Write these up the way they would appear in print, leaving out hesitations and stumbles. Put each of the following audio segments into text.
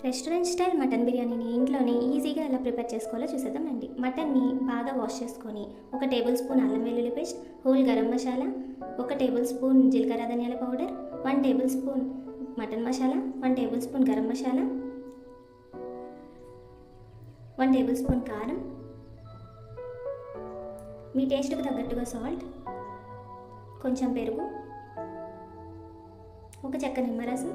Restaurant style mutton బిర్యానీని ఇంట్లోనే ఈజీగా ఎలా ప్రిపేర్ చేసుకోవాలో చూసేద్దామండి. మటన్ని బాగా వాష్ చేసుకొని 1 టేబుల్ స్పూన్ అల్లం వెల్లుల్లి paste, whole garam masala, 1 tablespoon జీలకర్ర ధనియాల powder, 1 tablespoon mutton masala, 1 tablespoon garam masala, 1 tablespoon కారం, మీ టేస్ట్కి తగ్గట్టుగా సాల్ట్, కొంచెం పెరుగు, 1 చెక్క నిమ్మరసం,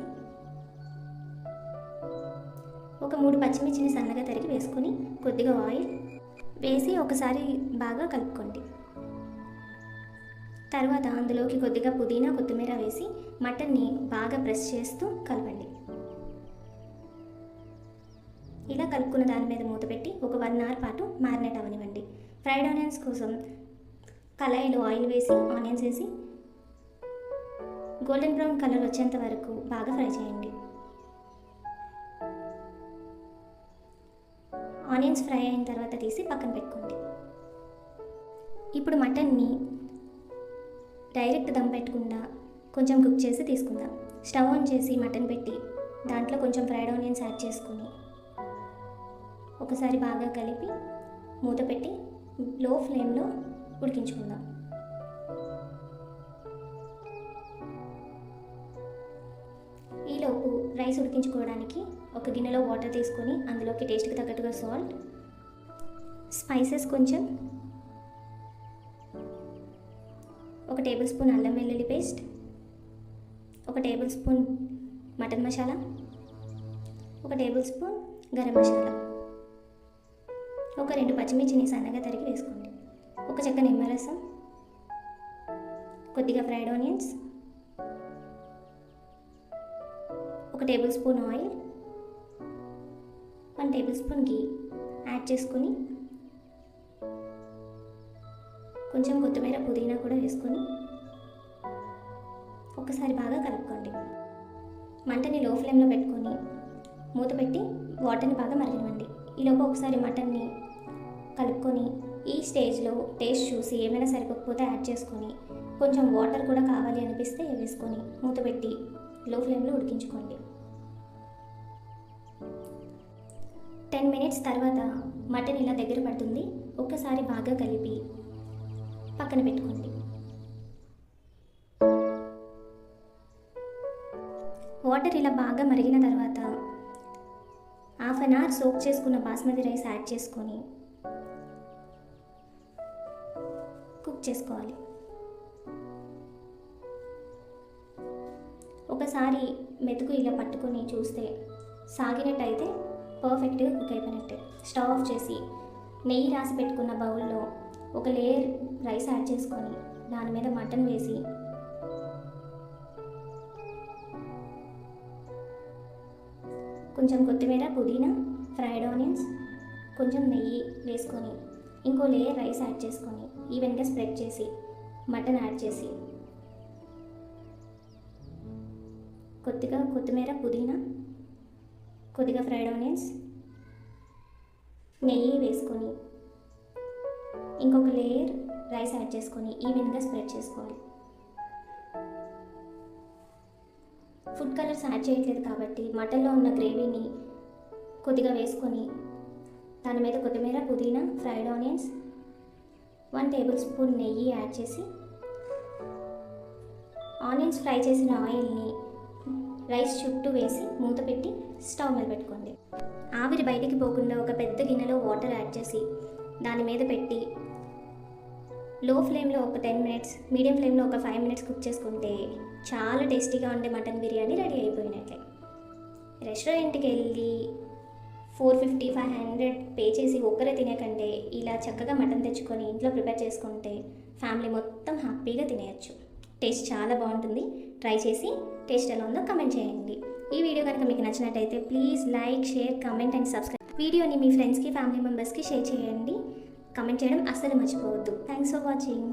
ఒక 3 పచ్చిమిర్చిని సన్నగా తరిగి వేసుకొని కొద్దిగా ఆయిల్ వేసి ఒకసారి బాగా కలుపుకోండి. తర్వాత అందులోకి కొద్దిగా పుదీనా కొత్తిమీర వేసి మటన్ని బాగా ప్రెస్ చేస్తూ కలపండి. ఇలా కలుపుకున్న దాని మీద మూత పెట్టి ఒక 1 అవర్ పాటు మ్యారినేట్ అవ్వనివ్వండి. ఫ్రైడ్ ఆనియన్స్ కోసం కళాయిలో ఆయిల్ వేసి ఆనియన్స్ వేసి గోల్డెన్ బ్రౌన్ కలర్ వచ్చేంత వరకు బాగా ఫ్రై చేయండి. ఆనియన్స్ ఫ్రై అయిన తర్వాత తీసి పక్కన పెట్టుకోండి. ఇప్పుడు మటన్ని డైరెక్ట్ దమ్ పెట్టకుండా కొంచెం కుక్ చేసి తీసుకుందాం. స్టవ్ ఆన్ చేసి మటన్ పెట్టి దాంట్లో కొంచెం ఫ్రైడ్ ఆనియన్స్ యాడ్ చేసుకుని ఒకసారి బాగా కలిపి మూత పెట్టి లో ఫ్లేమ్లో ఉడికించుకుందాం. ఈలోపు రైస్ ఉడికించుకోవడానికి ఒక గిన్నెలో వాటర్ తీసుకొని అందులోకి టేస్ట్కి తగ్గట్టుగా సాల్ట్, స్పైసెస్ కొంచెం, 1 టేబుల్ స్పూన్ అల్లం వెల్లుల్లి paste, 1 tablespoon mutton masala, 1 tablespoon garam masala, ఒక 2 పచ్చిమిర్చిని సన్నగా తరిగి వేసుకోండి, 1 చెక్క నిమ్మరసం, కొద్దిగా fried onions, 1 tablespoon oil, 1 tablespoon ghee add చేసుకొని కొంచెం కొత్తిమీర పుదీనా కూడా వేసుకొని ఒకసారి బాగా కలుపుకోండి. మంటని లో ఫ్లేమ్లో పెట్టుకొని మూత పెట్టి వాటర్ని బాగా మరగనివ్వండి. ఈలోపు ఒకసారి మటన్ని కలుపుకొని ఈ స్టేజ్లో టేస్ట్ చూసి ఏమైనా సరిపోకపోతే యాడ్ చేసుకొని కొంచెం వాటర్ కూడా కావాలి అనిపిస్తే వేసుకొని మూత పెట్టి లో ఫ్లేమ్లో ఉడికించుకోండి. 10 మినిట్స్ తర్వాత మటన్ ఇలా దగ్గర పడుతుంది. ఒక్కసారి బాగా కలిపి పక్కన పెట్టుకోండి. వాటర్ ఇలా బాగా మరిగిన తర్వాత హాఫ్ అన్ అవర్ సోక్ చేసుకున్న బాస్మతి రైస్ యాడ్ చేసుకొని కుక్ చేసుకోవాలి. ఒకసారి మెతుకు ఇలా పట్టుకొని చూస్తే సాగినట్టయితే పర్ఫెక్ట్గా కుక్ అయిపోయినట్టే. స్టవ్ ఆఫ్ చేసి నెయ్యి రాసి పెట్టుకున్న బౌల్లో ఒక లేయర్ రైస్ యాడ్ చేసుకొని దాని మీద మటన్ వేసి కొంచెం కొత్తిమీర పుదీనా ఫ్రైడ్ ఆనియన్స్ కొంచెం నెయ్యి వేసుకొని ఇంకో లేయర్ రైస్ యాడ్ చేసుకొని ఈవెన్గా స్ప్రెడ్ చేసి మటన్ యాడ్ చేసి కొద్దిగా కొత్తిమీర పుదీనా కొద్దిగా ఫ్రైడ్ ఆనియన్స్ నెయ్యి వేసుకొని ఇంకొక లేయర్ రైస్ యాడ్ చేసుకొని ఈవెన్గా స్ప్రెడ్ చేసుకోవాలి. ఫుడ్ కలర్స్ యాడ్ చేయట్లేదు కాబట్టి మటన్లో ఉన్న గ్రేవీని కొద్దిగా వేసుకొని దాని మీద కొత్తిమీర పుదీనా ఫ్రైడ్ ఆనియన్స్ 1 టేబుల్ స్పూన్ నెయ్యి యాడ్ చేసి ఆనియన్స్ ఫ్రై చేసిన ఆయిల్ని రైస్ చుట్టూ వేసి మూత పెట్టి స్టవ్ మీద పెట్టుకోండి. ఆవిరి బయటికి పోకుండా ఒక పెద్ద గిన్నెలో వాటర్ యాడ్ చేసి దాని మీద పెట్టి లో ఫ్లేమ్లో ఒక 10 మినిట్స్ మీడియం ఫ్లేమ్లో ఒక 5 మినిట్స్ కుక్ చేసుకుంటే చాలా టేస్టీగా ఉండే మటన్ బిర్యానీ రెడీ అయిపోయినట్లే. రెస్టారెంట్కి వెళ్ళి 450-500 పే చేసి ఒక్కరే తినే కంటే ఇలా చక్కగా మటన్ తెచ్చుకొని ఇంట్లో ప్రిపేర్ చేసుకుంటే ఫ్యామిలీ మొత్తం హ్యాపీగా తినేయచ్చు. టేస్ట్ చాలా బాగుంటుంది. ట్రై చేసి టేస్ట్ ఎలా ఉందో కమెంట్ చేయండి. ఈ వీడియో కనుక మీకు నచ్చినట్టయితే please like share comment and subscribe. వీడియోని మీ ఫ్రెండ్స్కి ఫ్యామిలీ మెంబర్స్కి షేర్ చేయండి. కమెంట్ చేయడం అస్సలు మర్చిపోవద్దు. Thanks for watching.